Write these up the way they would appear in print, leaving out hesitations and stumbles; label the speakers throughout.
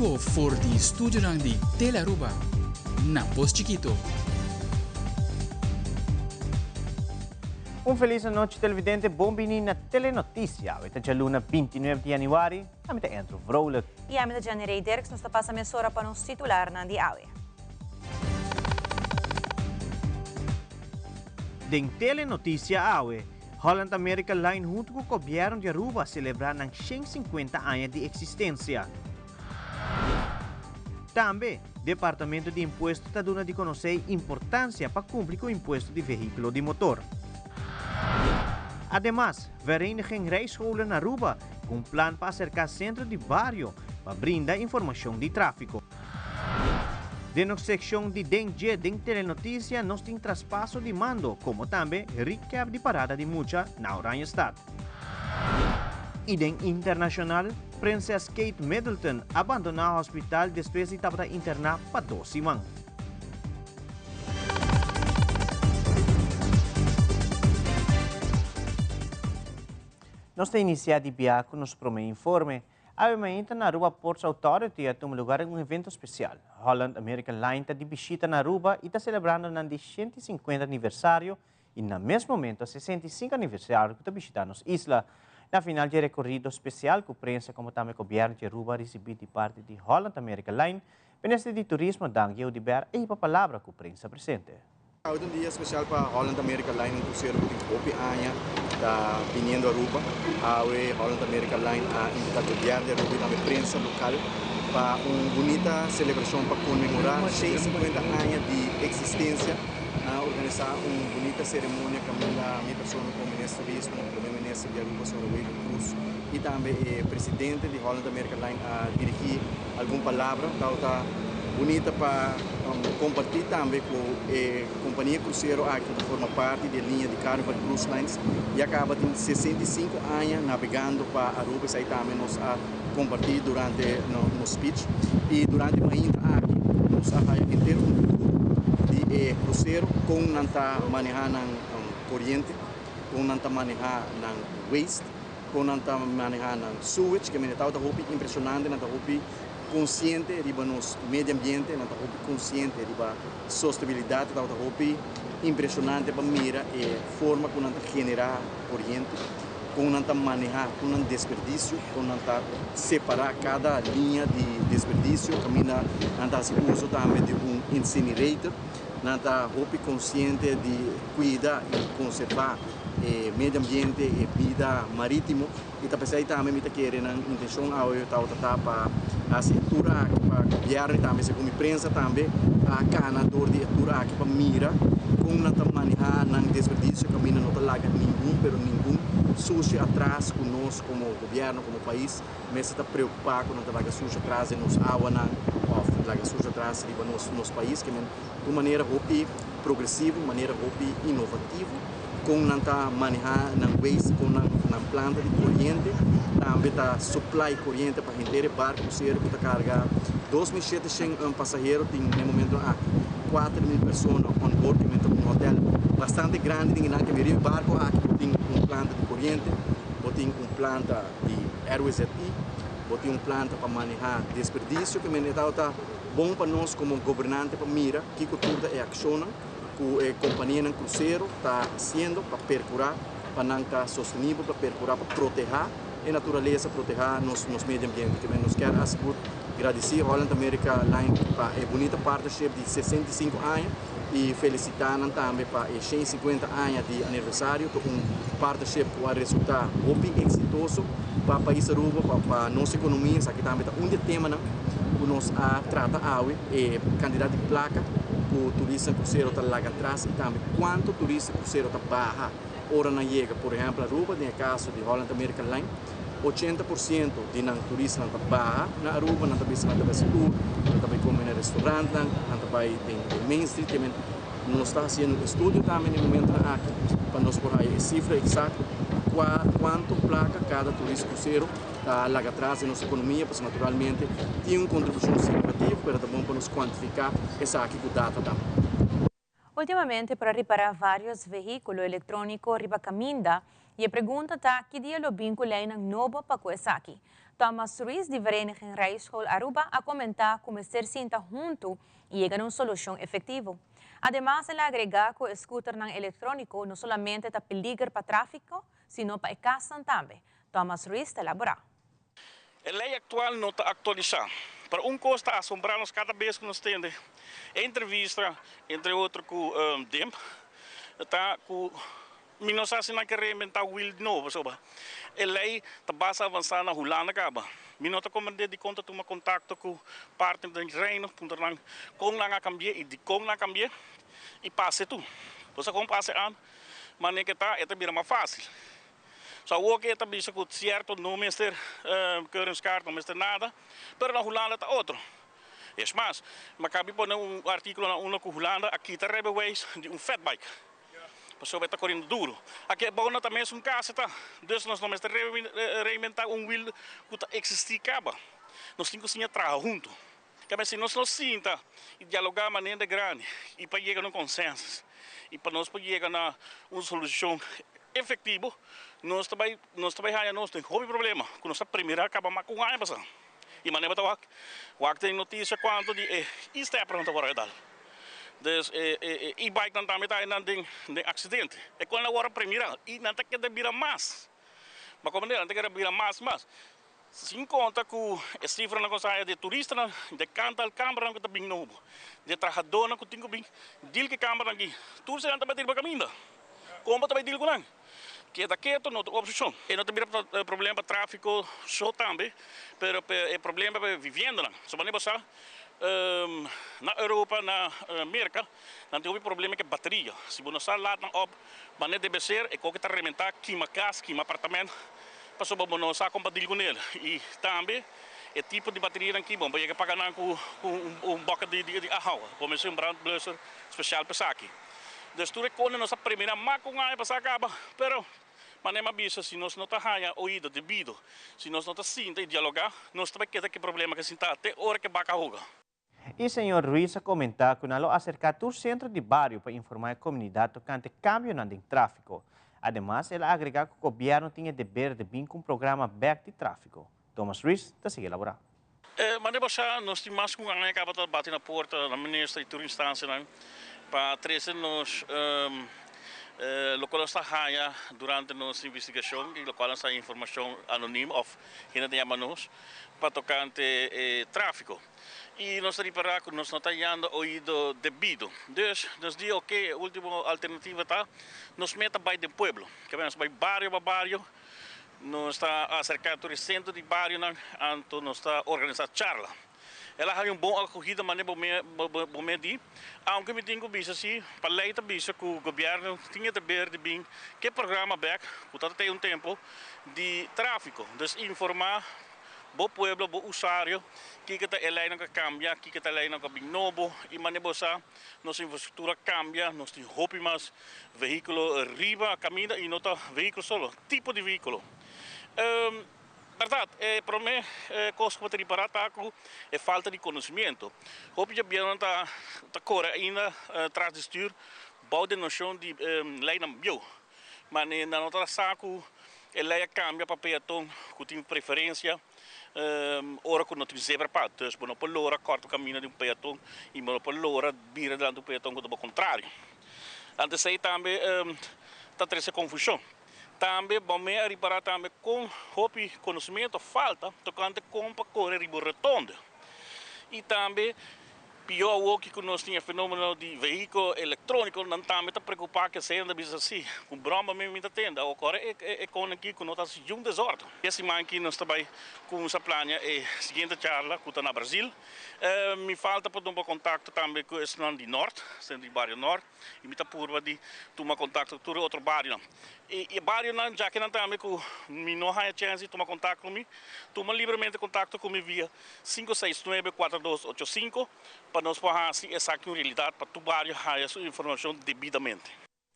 Speaker 1: vivo for di studio di Telearuba, na Post Chiquito.
Speaker 2: Un feliz noite televidente, bombini na telenotícia. Esta é a luna 29 de januari, a mim é Andrew Vrolijk.
Speaker 3: E a mim é Janeiro Derks, nós passa a mesura para nos titular na Diawe.
Speaker 2: Den telenotícia Awe, Holland America Line junto com o governo de Aruba celebrar 150 anos de existência. Também, Departamento de Imposto está dando de conhecer importância para cumprir com o imposto de veículo de motor. Además, vereniging rijscholen na Aruba com plan para acercar centro de barrio para brindar informação de tráfego. De nossa secção de DENG, Den Telenotícia, nós temos traspasso de mando, como também recap de parada de mucha na Oranjestad. E Den Internacional, Princess Kate Middleton abandonou o hospital depois de estar internada para 2 semanas. Nós temos iniciado a viagem com nosso primeiro informe. Amanhã na Aruba Ports Authority a tomar lugar em um evento especial. Holland American Line está de visita na Aruba e está celebrando o 150 aniversário e no mesmo momento o 65 aniversário que está visitando nossa isla. Na final de recorrido especial com a prensa como também o governo de Aruba recebido de parte de Holland American Line, Ministro de Turismo Dangio de Ber e a palavra com a prensa presente.
Speaker 4: Hoje é um dia especial para Holland American Line, um cruzeiro que tem anos está vindo a Aruba. A Holland American Line a invitar o governo de Aruba e também a prensa local para uma bonita celebração para comemorar 150 anos de existência, organizar uma bonita cerimônia com a minha pessoa como ministro de turismo, o primeiro-ministro de Aruba, Sr. Wade Cruz, e também o presidente de Holland American Line a dirigir alguma palavra, está bonita para compartilhar também com a companhia cruzeiro que forma parte da linha de Carnival Cruise Lines e acaba de 65 anos navegando para Aruba e aí também nós compartilhamos durante no speech e durante a manhã aqui nós inteiro um grupo de cruzeiro com nanta manejar na corrente, com nanta manejar na waste, com nanta manejar na sewage que me está impressionante, nanta consciente de nosso meio ambiente, nós estamos consciente de sustentabilidade, nós estamos impressionante para mirar a forma como nós generar corrente, como nós manejar, como nós desperdício, como nós separar cada linha de desperdício, como nós uso também de incinerator, nós estamos consciente de cuidar e conservar o meio ambiente e vida marítima e também me querendo a intenção para a cintura para o governo também se como imprensa também a canador de atura aqui para mira com não manejar não desperdício caminho não larga nenhum sujo atrás conosco como governo como país mas está preocupado com não larga sujo atrás e nos água não larga sujo atrás de nosso país que de maneira progressiva maneira inovativa com não manejar não waste com não planta de corrente também está supply corrente para gente barco cruzeiro que está carregar 2.700 passageiros tem no momento 4.000 pessoas on board que um hotel bastante grande tem que vir barco aqui tem planta de corrente tem planta de RWZI tem planta para manejar desperdício que está bom para nós como governante para mira que cultura é ação que a companhia no cruzeiro está fazendo para percurar para não estar sustentável para percurar para proteger a natureza, proteger nosso meio ambiente. Que nós queremos agradecer a Holland American Line para a bonita partnership de 65 anos e felicitar também para 150 anos de aniversário, partnership que vai resultar muito exitoso para o país Aruba, para a nossa economia. Aqui também está tema que nós tratamos é quantidade de placa que o turista cruzeiro está lá atrás e também quanto turista cruzeiro está barra hora na chega, por exemplo, Aruba, no caso de Holland American Line, 80% de turistas na barra na Aruba, na também come no restaurante, na também tem Main Street, nós está fazendo estudo também no momento aqui para nós por aí a cifra exata quanto placa cada turista cruzeiro está lá atrás da nossa economia, porque naturalmente tem uma contribuição significativa, mas é bom para nos quantificar essa aqui com data também.
Speaker 3: Ultimamente, para reparar vários veículos eletrônicos riba caminda, e a pergunta está que dia o vínculo é novo para coisa aqui. Thomas Ruiz, de Vereniging Rijschool Aruba, a comentar cómo se sienta junto y llegar a una solución efectiva. Además, él agrega que el scooter electrónico no solamente está peligro para tráfico, sino para casa también. Thomas Ruiz te elabora.
Speaker 5: A lei atual não está atualizada. Para costa assombrar-nos cada vez que nos temos entrevista, entre outros com o DEMP, está com nós assim que reinventar o wheel de novo, soba. A lei está basta avançar na Holanda acaba. Minota comandante de conta toma contato com parte do reino, punto lang com lang a cambiar e de com lang cambiar e passe tu. Você com passe an, mas nem que tá, é também mais fácil. Só o que está bisa com certo não mister keuringskaart, não mister nada, pero na Holanda está outro. É mais, mas cabe pôr artigo na uma com Holanda, aqui está rijbewijs de fatbike. Zo werd het correndo duro. Aqui é bom também um caso, tá? Dus nós não reinventar wheel que existe acaba. Nós temos que trabalhar junto. Que se nós sinta e dialogar de maneira grande e para chegar a um consenso e para nós chegar a uma solução efetiva, nós também temos um problema. Que nós primeiro acabamos com a passar. E maneira para o tem notícia quanto de isto é pronto para dar. Dus e-bike dan damit ay nanding accidente. E quando agora primeira e não tem que debira mais. Mas como não tem que debira mais. Se conta com a cifra na coisa de turista, de canta al câmara que tá bem novo, de trabalhador na que tem bem, deal que câmara aqui. Tudo se anda bater para caminho. Como também deal com não? Que daqui é outra opção. E não tem problema para tráfico só também, pero é problema para vivenda não. Só maneira passar. Na Europa, na América, não tem problema que bateria. Se você está lá op, mas deve ser é que está arrebentar queima casa, queima apartamento, para só você não compartilhar com ele. E também é tipo de bateria aqui, bom, para pagar com boca de água, como se brand blusser especial para aqui. Dus tudo é quando nós primeira marca com água para acaba, pero mas nem mais se nós não está raia ouído devido, se nós não está sinta e dialogar, nós também quer que problema que sinta até hora que baca ruga.
Speaker 2: E senhor Ruiz comenta que não acerca ao centro de bairro para informar a comunidade tocante cambio no tráfego. Además, ele agrega que o governo tinha dever de vir com um programa back de tráfego. Thomas Ruiz, está seguindo elaborar.
Speaker 5: Mas depois nós temos que acaba de bater na porta da ministra e toda instância para trazer nos local está raia durante nossa investigação e local está informação anônima ou ainda de nós para tocante tráfego. E nós reparar que nós não está dando ouído devido. Dus die a última alternativa está, nós meta by do pueblo, que vemos by barrio a barrio, nós está acercando o centro de barrio, então nós está organizando charla. Ela tem bom acolhida, mas não é medir. Aunque me tenho visto assim, para lei está visto que o governo tinha dever de vir que programa back, que tem tempo de tráfico, dus informar o pueblo, o usuário, que está a lei não cambia, que está a lei não bem novo, e manebosa, nossa infraestrutura cambia, nós temos mais veículo arriba, caminha e não está veículo solo, tipo de veículo. Verdade, para mim, coisa que eu reparar é falta de conhecimento. Hope que o governo está ainda atrás de stuur, bouw de noção de lei não bio, mas não está saco, a lei cambia para peatão, que tem preferência. Ora que não tem zebra para dus, não pode lora corta o caminho de peatão e não pode lora vira dentro do peatão quando é o contrário. Antes aí também está trazendo confusão. Também vamos reparar também com conhecimento falta tocante com para correr ribo redondo. E também pior o que nós tínhamos fenômeno de veículo eletrônico, não também está preocupado que seja assim, com broma mesmo da tenda, agora é com aqui que nós estamos de desordem. Esse manhã aqui nós também com essa plana é a seguinte charla que está no Brasil. Me falta para tomar contato também com esse nome de norte, centro de bairro norte, e me está por de tomar contato com outro bairro. E bairro não, já que não também com me não há chance de tomar contato comigo, toma livremente contato comigo via 569-4285 para nós fazer essa realidade para tu bairro essa informação devidamente.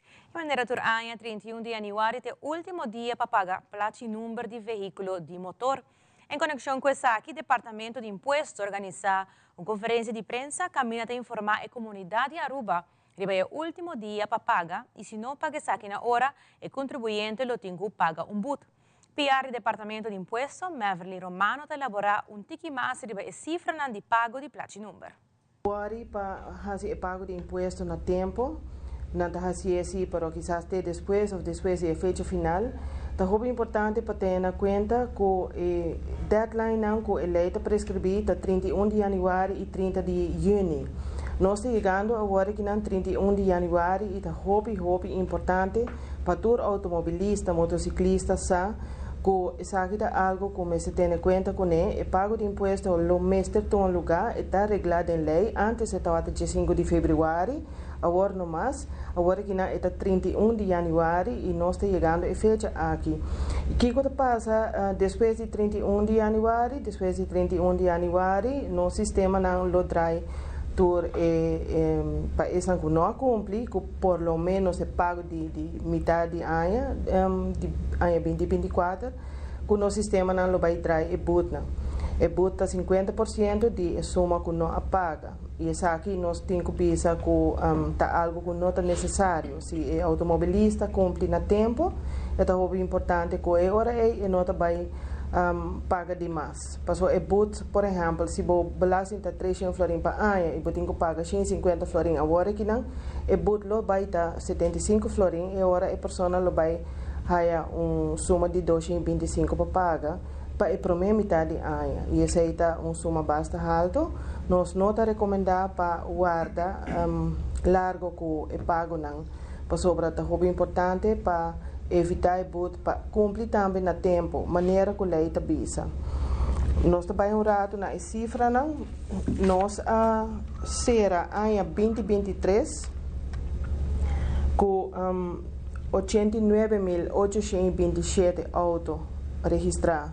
Speaker 3: De maneira turanya, 31 de januário é o último dia para pagar placa e número de veículo de motor. Em conexão com essa aqui, o Departamento de Impostos organiza uma conferência de imprensa caminha a informar a comunidade de Aruba. Riba é o último dia para pagar e se não paga essa aqui na hora, o contribuinte lo tem que pagar um but. PR Departamento de Imposto, Maverly Romano, elaborar tiki mais sobre a cifra de pago de placi number.
Speaker 6: Para fazer pago de imposto no tempo, não está fazendo assim, mas quizás até depois ou depois da fecha final. É muito importante para ter em conta que o deadline que a lei está prescrevida é 31 de janeiro e 30 de junho. Nós estamos chegando agora que é 31 de janeiro e é muito importante para todo automobilista, motociclista, que isso aqui é algo que se tem em conta com ele. O pago de imposto o mestre tem um lugar, está regulado em lei, antes estava até 5 de fevereiro, agora não mais, agora que é 31 de janeiro e nós estamos chegando a fecha aqui. E o que passa depois de 31 de janeiro? Depois de 31 de janeiro, nosso sistema não lo traz para esse que não cumpre, que por lo menos é pago de metade de ano, de ano 2024, que o nosso sistema não vai trazer e buta. E buta 50% de soma que não paga. E isso aqui nós temos que pensar que está algo que não é necessário. Se o automobilista cumpre no tempo, é muito importante que a hora e não vai paga demais. Por exemplo, se o balanço está 300 florins para ano e você tem que pagar 150 florins agora que não, o boot vai dar 75 florins e agora a pessoa vai ganhar soma de 225 para pagar para a primeira metade do ano. E essa é uma soma bastante alta. Nós não recomendamos para guardar largo que o pago não. Sobre é muito importante para evitar o para cumprir também no tempo, maneira que a lei avisa. Nós trabalhamos um rato na cifra, nós será em 2023 com 89.827 autos registrados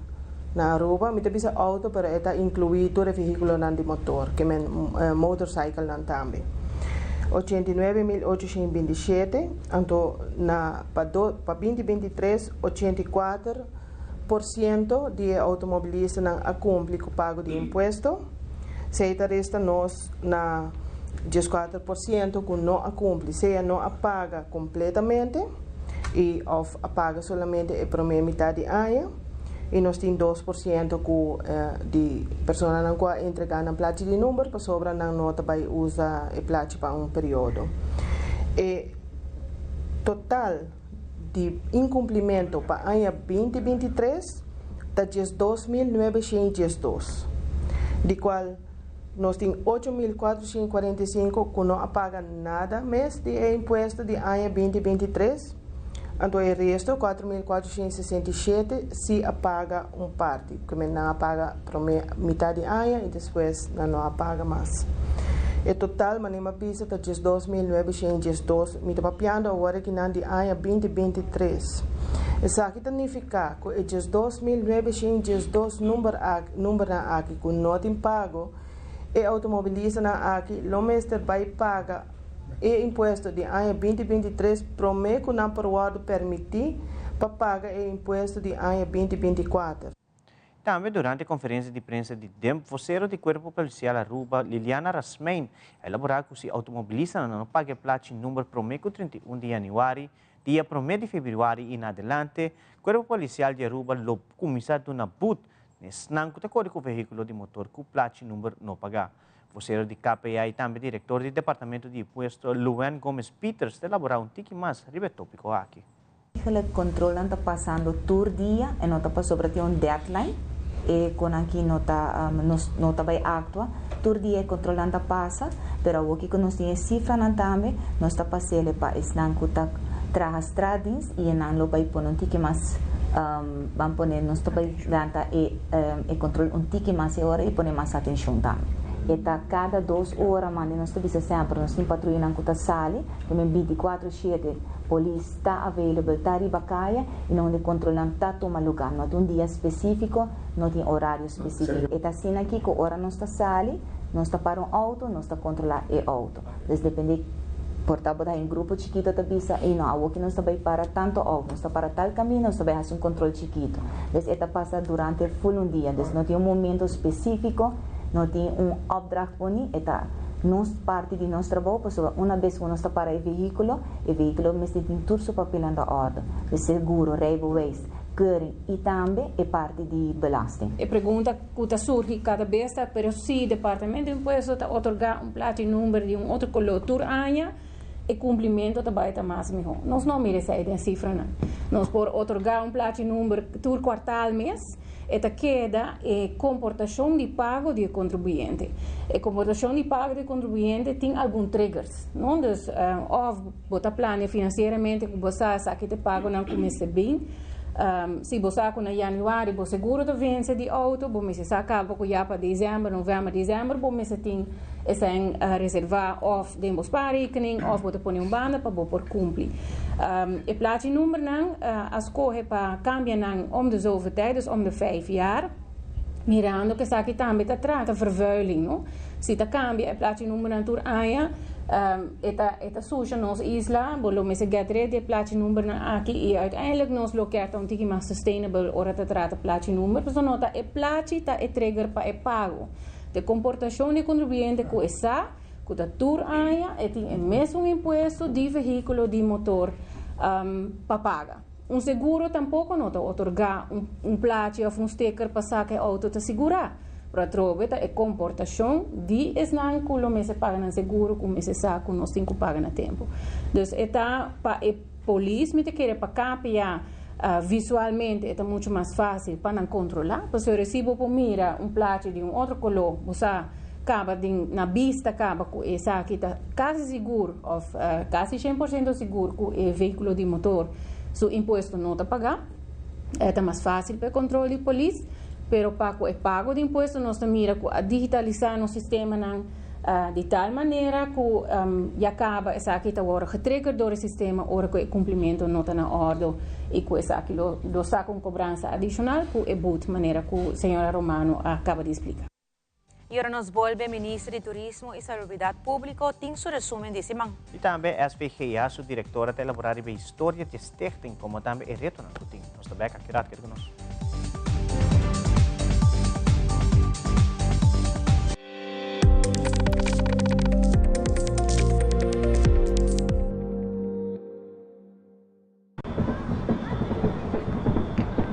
Speaker 6: na Aruba. Me avisa auto, mas está incluído todo o veículo de motor, que é motorcycle também. 89.827, então para 2023, 84% de automobilistas não cumprem com o pago de imposto, se resta nós na 14% que não cumprem, se não paga completamente e paga somente a primeira metade do ano. E nós temos 2% de pessoas que entregam a placa de número, para sobra não vai usar a placa para período. E total de incumprimento para o ano 2023 está 2.912, de qual nós temos 8.445 que não pagam nada mais de imposto de ano 2023. Então, o resto, 4.467, se apaga parte, que não apaga para metade do ano e depois não apaga mais. O total, manima pisa, está 2.912, me está papiando agora que não de ano 2023. Isso aqui significa que esses 2.912 número aqui que não tem pago, e automobilista aqui, o mestre vai pagar o imposto de ano 2023 promete que não pode permitir para pagar o imposto de ano 2024.
Speaker 2: Também durante a conferência de prensa de DEMP, vocero do Corpo Policial Aruba, Liliana Rasmein, elaborar que se automobilista não paga placa número promete 31 de janeiro, dia 1 de fevereiro e em adelante, o Corpo Policial de Aruba lo começado na BUT, nesse não que o veículo de motor com placa número não pagar. Vocero de KPI e também diretor do Departamento de Imposto, Luan Gomes Peters, elaborar tiki mais sobre o tópico aqui.
Speaker 7: O controle está passando todo dia e não está passando sobre um deadline e com aqui não está bem atua. Todo dia o controle está passa, mas o que nós temos cifra também, nós está passando para esse não que está trastradins e não lo vai pôr tiki mais vamos pôr nós está bem dando e controle tiki mais hora e pôr mais atenção também. E cada 2 horas, nós estamos sempre, nós temos patrulha que está sali, também 24/7, polícia está available, está riba caia, e não controlamos, está tomando lugar, não tem um dia específico, não tem horário específico. E está assim aqui, que hora nós está sali, nós está para auto, nós está controlar o auto. Então, depende, por estar em grupo chiquito, está bisa, e não, aqui nós está para tanto auto, nós está para tal caminho, nós está fazer controle chiquito. Então, está passa durante full dia, então, não tem momento específico, não tem opdracht boni, eta nós parte de nosso trabalho, pessoa, uma vez que nós está para o veículo mas tem tudo o papel da ordem, de seguro, rijbewijs, curry e também é parte de belasting.
Speaker 8: A pergunta que surge cada vez, pero se o Departamento de Impostos otorgar plato número de outro color por ano, o cumprimento também está mais melhor. Nós não merecemos essa cifra, não. Nós por otorgar plato número por quartal mês, esta queda é comportação de pago do contribuinte. A comportação de pago do contribuinte tem alguns triggers, não? Então, ou botar plano financeiramente que você sabe que pago não começa bem. Se você em janeiro, você seguro de vence de auto, você acaba com já para dezembro, novembro, dezembro, você tem essa reservar of de spaarrekening of você põe banda para por cumprir. E plaatje número não, as corre para cambiar om de zoveel tijd, dus om de 5 jaar. Mirando que aqui também está trata vervuiling, não? Se está cambia, e plaatje número não tur aia. Eta suja nos isla, bolo me se get ready plaatje nummer aqui e uiteindelijk nos lokeert om tiki maar sustainable ora te trata plaatje nummer, dus nota e plaatje ta e trigger pa e pago. De comportação de contribuinte com essa, com a tour aia, e tem mesmo imposto de veículo de motor para pagar. Seguro tampouco nota otorgar plaatje ou sticker para sacar auto te segurar. Para trovar a comportação de esnan que o se paga no seguro, como se sabe que nós temos que pagar no tempo. Então, para a polícia, me quer para campear visualmente, é muito mais fácil para não controlar. Porque se eu recebo por mira plato de outro color, você acaba na vista, acaba com essa aqui está quase seguro, ou quase 100% seguro que o veículo de motor, o imposto não está pagar, é mais fácil para o controle de polícia. Pero para o pago de imposto nós mira a digitalizar no sistema de tal maneira que já acaba essa aqui está agora getriggerd door o sistema, ora que o cumprimento não está na ordem e que essa aqui lo saca cobrança adicional que é boa maneira que a senhora Romano acaba de explicar.
Speaker 3: E agora nos volve ministro de Turismo e Salubridade Público tem seu resumo desse man.
Speaker 2: E também a SVGA, sua diretora, está elaborando a história de stichting, como também é retorno ao Putin. Nós também acurado que conosco.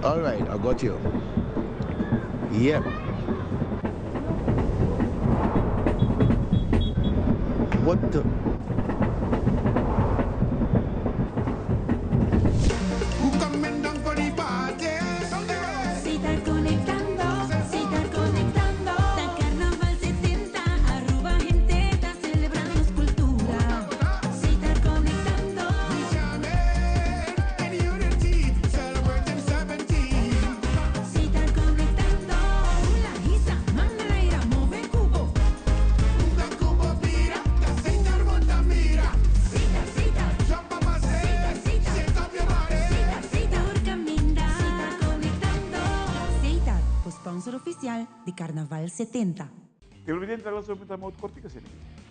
Speaker 9: All right, I got you. Yep. What the?
Speaker 10: Oficial de Carnaval 70.
Speaker 11: Tem evidente a relação muito muito cortica, sim.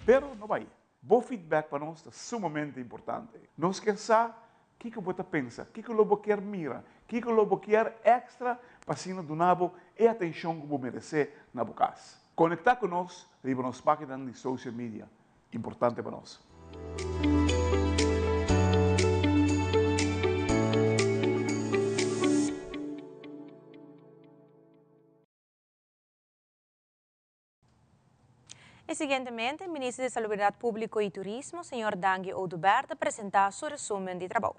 Speaker 11: Pero não vai. Bom feedback para nós é sumamente importante. Nós quer saber o que você pensa, o que você quer mira, o que você quer extra para cima do nabo e atenção que você merece na boa casa. Conectar com nós, riba nos páginas de social media. Importante para nós.
Speaker 3: E seguintemente, o ministro de Salubridade Pública e Turismo, Sr. Dangue Oduberto, apresentar seu resumo de trabalho.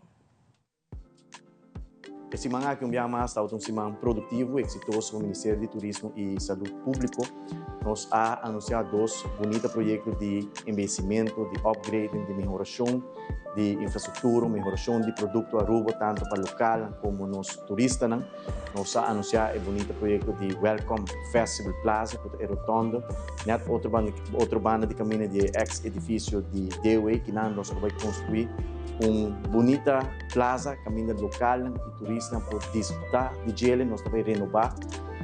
Speaker 4: Esse manhã que mais está um semana produtivo e exitoso no Ministério de Turismo e Saúde Público. Nós anunciado dois bonitos projetos de investimento, de upgrading, de melhoração de infraestrutura, melhoração de produto Aruba, tanto para local como nos turistas. Nós anunciado o bonito projeto de Welcome Festival Plaza, que é rotondo, net outra banda de caminho de ex-edifício de Dewey, que nós vamos construir bonita plaza, caminho local e turista para disfrutar de gelo, nós também renovar.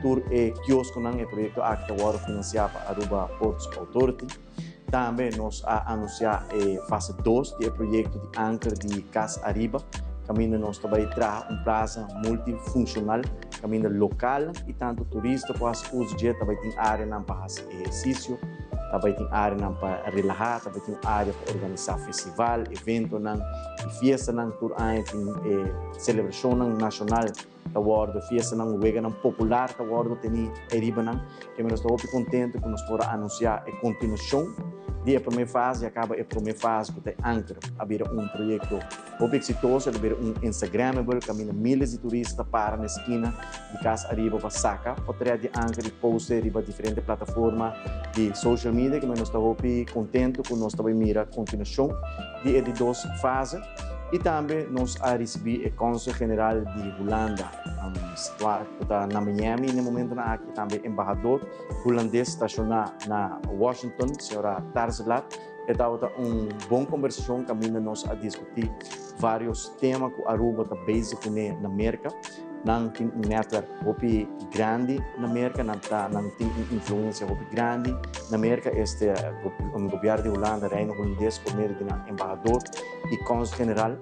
Speaker 4: Tour e quiosco não é projeto que agora financiado para Aruba Ports Authority. Também nós anunciar fase 2 do projeto de Anchor de Casa Arriba. Caminho nós também traz plaza multifuncional, caminho local e tanto turista pode usar, também tem área para fazer exercício, também tem área para relaxar, também tem área para organizar festival, evento e festa, tem celebração nacional
Speaker 12: tá word fiesta não wega não popular tá word teni eriba não que nós estou muito contente que nós podemos anunciar a continuação de a primeira fase acaba a primeira fase que tem Anchor abrir projeto muito exitoso abrir Instagramable caminha milhares de turistas para na esquina de casa arriba para saca outra de Anchor e poster riba diferentes plataformas de social media que nós estamos muito contente que nós também mira a continuação de duas fases e também nós a receber o Consul General de Holanda está na Miami no momento aqui também embaixador holandês estacionado na Washington senhora Tarslat está boa conversação que nós a discutir vários temas que a Aruba está basic na América não tem network muito grande na América não tem influência muito grande na América o governo de Holanda Reino holandês por meio de embaixador e Consul General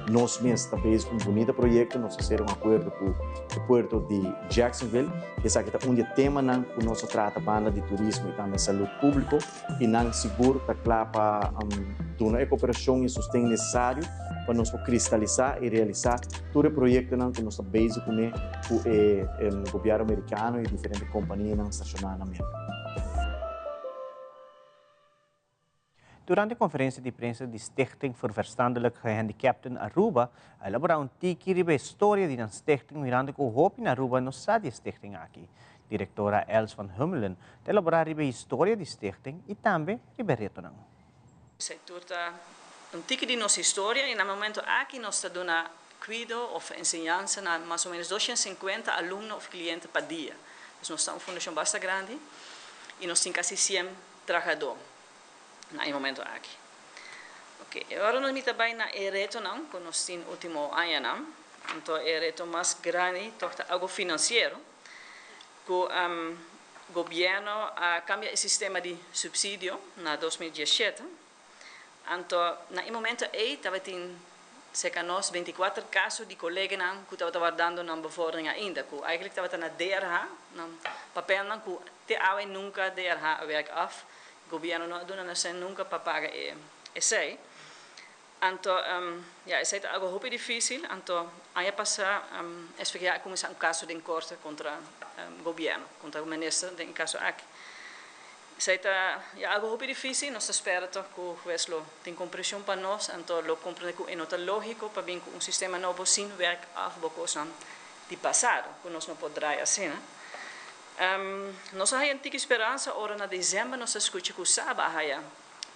Speaker 12: nós mesmos também com um bonito projeto, nós fizemos acordo com o porto de Jacksonville, que é um tema que nós tratamos banda de turismo e também saúde pública e não seguro está claro para dar a cooperação e sustento necessário para nós cristalizar e realizar todo o projeto que nós estamos com o governo americano e diferentes companhias estacionadas na América.
Speaker 2: Durante a conferência de prensa de Stichting voor Verstandelijk Gehandicapten Aruba, elaboraram um tiki riba história de Stichting mirando com o hope na Aruba no Sadia Stichting aqui. Diretora Els van Hummelen elaborar riba história de Stichting e também riba reto não.
Speaker 13: Setor tá tiki de nossa história e no momento aqui nós está dando cuido ou ensinança na mais ou menos 250 alunos ou clientes por dia. Nós estamos uma fundação bastante grande e nós temos quase 100 trabalhadores. No momento aqui. Ok, agora nós também na reto não, que nós temos último ano não, então é reto mais grande, toca algo financeiro, que o governo cambia o sistema de subsídio na 2017, então no momento aí estava tendo cerca nós 24 casos de colegas não que estava guardando na bevordering ainda, que eigenlijk estava na DRH, na papel não que até nunca DRH werk af. O governo não dona nunca para pagar esse. Então, esse é algo muito difícil. Então, ano passado, esperar começar caso de corte contra o governo, contra o ministro, em caso aqui. Isso é algo muito difícil. Nós esperamos que o juiz tem compreensão para nós. Então, lo compreende que é nota lógico para vir com sistema novo sem werk af, porque de passado, que nós não podemos assim, né? Nós temos esperança, agora em dezembro, nós escutamos que o Saba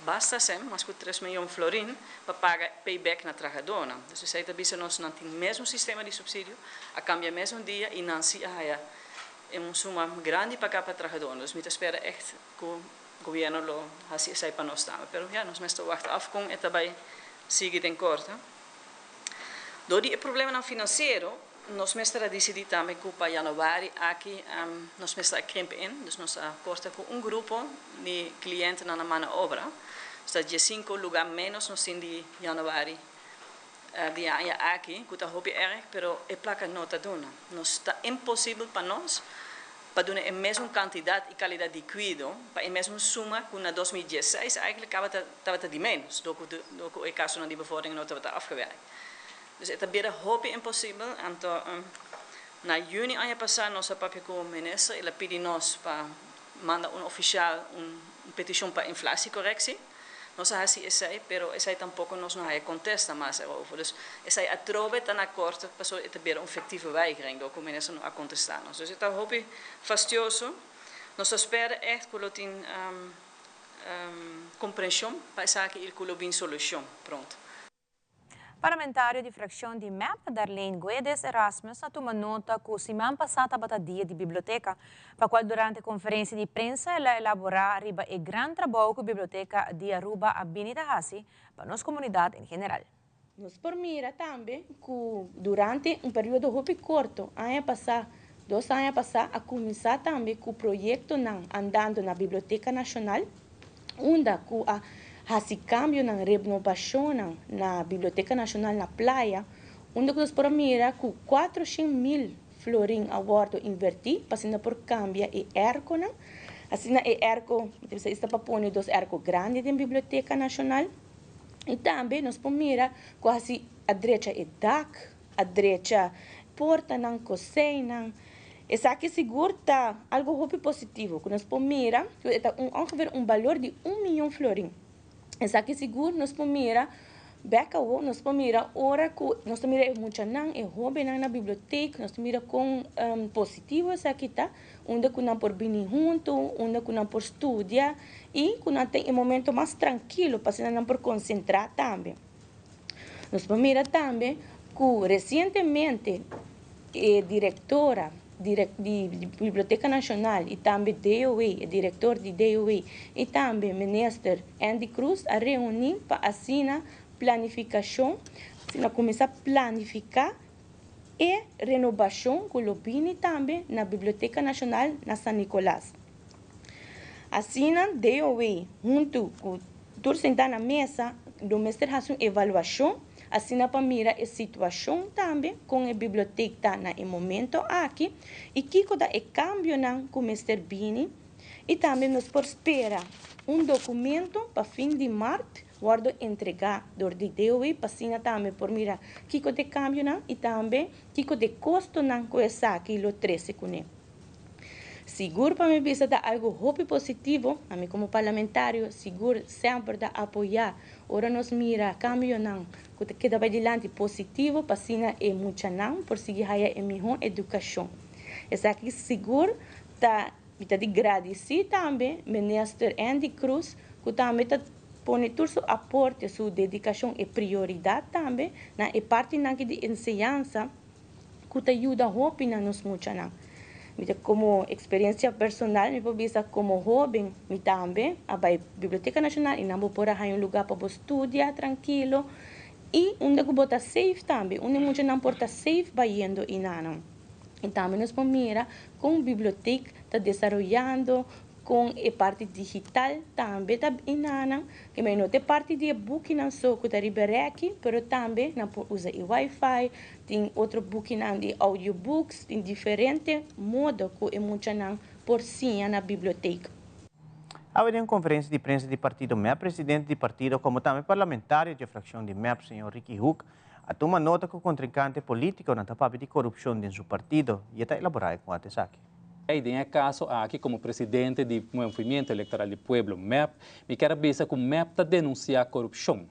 Speaker 13: basta ser, mas com 3 milhões de florins para pagar payback na trabalhadora. Então, isso é nós não temos o mesmo sistema de subsídio, a cambia mesmo dia e não se é uma suma grande para cada trabalhador. Nós esperamos que o governo lo faça isso para nós também. Mas nós estamos wachten com e também seguir em corte. Door die problema financeiro, nós decidimos também que para januari aqui nós krimpen in, dus nós corta com grupo de clientes na mão de obra. Está de 5 lugares menos nós temos de januari de ano aqui, que está muito erg, pero é placa não está dando. Nós está impossível para nós para dar a mesma quantidade e qualidade de cuidado, para a mesma suma que na 2016 eigenlijk estava de menos, do que o caso de bevordering não estava afgewerkt. Dus het is bijna impossível. Então, na juni ano passado, nós papi com o ministro, ele pediu nós para mandar oficial petição para inflação-correcção. Nós fazemos isso, mas isso tampouco nós não contesta mais over. Dus isso a trove está na corte, passou a ter efetieve weigering, do que o ministro não a contestar. Dus het is muito fastidioso. Nós esperamos echt que ele tenha compreensão para que ele tenha solução. Pronto.
Speaker 3: Parlamentário de fração de MEP, Darlene Guedes Erasmus, tomou nota que semana passada bata dia de biblioteca, para qual durante a conferência de prensa ela elaborar riba e grande trabalho que a biblioteca de Aruba a Benita Hassi para nossa comunidade em geral.
Speaker 14: Nós por mira também que durante período muito curto, ano passado, 2 anos passados, a começar também com o projeto andando na Biblioteca Nacional, onde esse cambio na renovação na Biblioteca Nacional na Praia, onde nós por mira com 400.000 florins a bordo invertir, passando por cambio e erco, assim é erco, você está para pôr 2 ercos grandes na Biblioteca Nacional, e também nós por mira com a direita é DAC, a direita porta, na cozinha. Essa aqui seguro tá algo muito positivo. Quando nós pomira, ongeveer valor de 1 milhão florin. Essa aqui seguro nós pomira, nós pomira ora que nós pomira muito não é hobby na biblioteca, nós pomira com positivo essa aqui tá, onde que não por vir junto, onde que não por estudar e que não tem um momento mais tranquilo para não por concentrar também. Nós pomira também que recentemente diretora de Biblioteca Nacional e também DOE, diretor de DOE e também ministro Andy Cruz a reunir para assinar planificação, para começar a planificar e renovação que o Bini também na Biblioteca Nacional na São Nicolás. Assina DOE junto com todos sentar na mesa, do mestre faz uma avaliação. Assim, para mirar a situação também com a biblioteca no momento aqui e que coisa é cambio não com o Mr. Bini e também nos por esperar documento para fim de março guardo entregar do DOE para assim também por mirar que coisa de cambio não e também que coisa de custo não com essa aqui lo 13 com ele. Seguro para mim bisa dar algo muito positivo, a mim como parlamentário, seguro sempre da apoiar. Ora nos mira cambio não, que dá adiante positivo, para sina é muito não, por seguir a melhor educação. Essa aqui seguro tá de agradecer também, ministro Andy Cruz, que também tá põe todo seu aporte, sua dedicação e prioridade também, na é parte na que de ensinança, que te ajuda muito na nos muito não. Como experiência personal, me visa como jovem, me também, a Biblioteca Nacional, e não vou pôr um lugar para estudar tranquilo, e onde eu vou estar safe também, onde muito não pode estar safe indo e não. E também nós pomira com a biblioteca está desenvolvendo com a parte digital também está inana, que não tem parte de book não só que está aqui, mas também não usa o Wi-Fi, tem outro book não de audiobooks, tem diferente modo que é muito não por si na biblioteca.
Speaker 2: Há uma conferência de prensa do partido MEP, presidente do partido, como também parlamentário de fração de MEP, senhor Ricky Huck, a tomar nota que o contrincante político não está de corrupção dentro do seu partido e está elaborado com a TESAC.
Speaker 15: Em caso aqui como presidente do Movimento Eleitoral do Pueblo, MEP, me quero dizer que o MEP está denunciando a corrupção.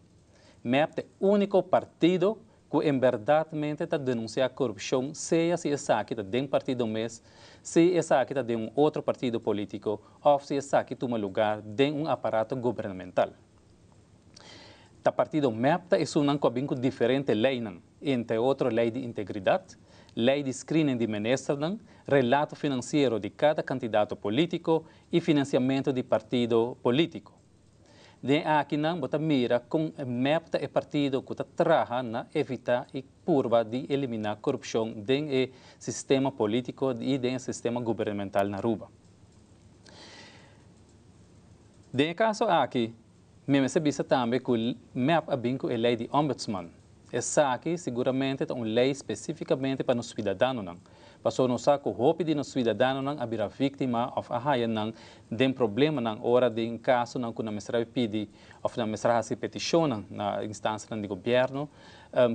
Speaker 15: MEP é o único partido que em verdade está denunciando a corrupção, seja se essa aqui está dentro do partido mesmo, se essa aqui está dentro de um outro partido político, ou se essa aqui toma lugar dentro de um aparato governamental. O partido MEP é um diferente lei, entre outras lei de integridade, lei de screening de ministro, relato financeiro de cada candidato político e financiamento de partido político. De aqui não bota mira com MEP é partido que trabalha na evitar e curva de eliminar corrupção dentro do sistema político e dentro do sistema governamental na Aruba. De caso aqui, me percebe também que o MEP é a lei de ombudsman. Essa aqui seguramente é uma lei especificamente para os cidadãos. Para não saber que o roubo de os cidadãos é a vítima ou a raia de problema na hora de caso que não me pede ou não me petição na instância do governo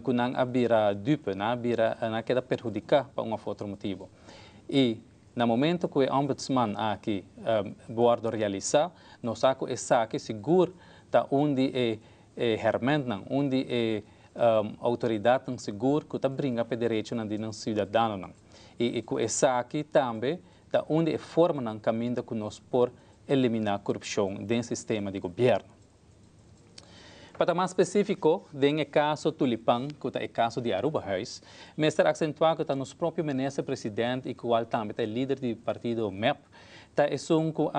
Speaker 15: que não abira dupe, não queda perjudicar por um outro motivo. E no momento que o ombudsman aqui guarda realizar, não sabe que essa aqui seguro está onde é hermente, onde é autoridade não segura que está brinca para direito de cidadão e com essa aqui também está onde é forma não caminho que nós por eliminar a corrupção dentro do sistema de governo. Para mais específico, dentro do caso Tulipan, que é o caso de Aruba House, mas está acentuado que está nos próprio ministro presidente e que também é líder do partido MEP, está que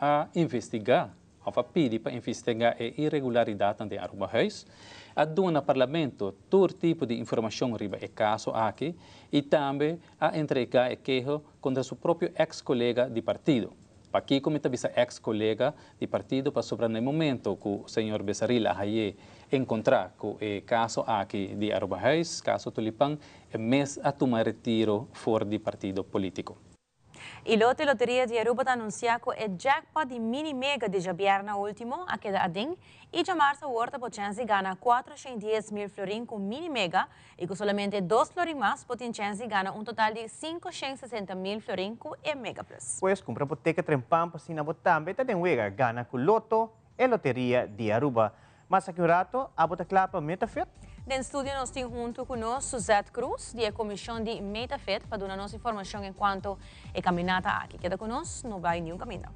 Speaker 15: a investigar a pedir para investigar a irregularidade de Aruba House, a no parlamento todo tipo de informação sobre o caso aqui e também a entregar o queijo contra seu próprio ex-colega de partido. Para aqui, como está ex-colega de partido, para sobre no momento que o senhor Besaril Ahaye encontrar com o caso aqui de Aruba House, caso Tulipan, é mês a tomar retiro fora do partido político.
Speaker 3: E lote Loteria de Aruba anuncia que o jackpot de mini mega de Jabierna último, a queda ading, e de março a horta potencia gana 410.000 florin com mini mega, e com somente 2 florin mais, potencia gana total de 560.000 florin com e mega plus.
Speaker 2: Pois, compra boteca trempampa, sina botambe, tá den wega, gana com loto e Loteria de Aruba. Mas aqui um rato, a bota clapa MetaFit.
Speaker 3: No estúdio nós temos junto conosco Suzette Cruz, da Comissão de MetaFit, para dar nossa informação enquanto é caminhada aqui. Queda conosco, não vai nenhum caminho.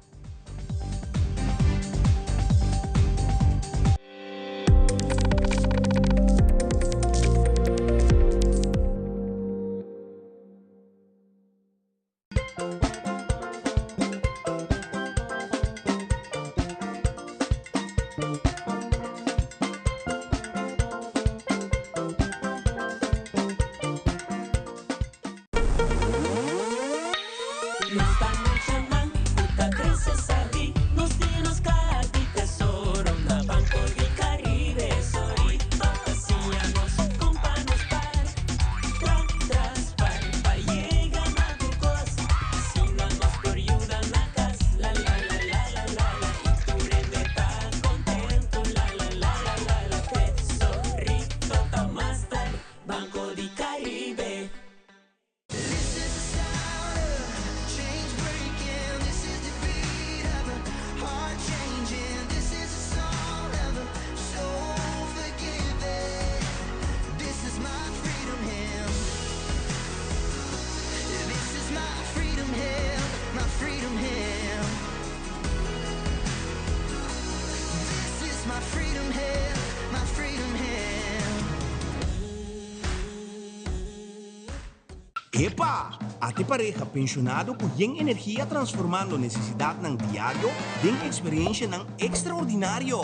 Speaker 16: Epa! Ati pareja pensionado com yen energia transformando necessidade ng diário em experiência ng extraordinário.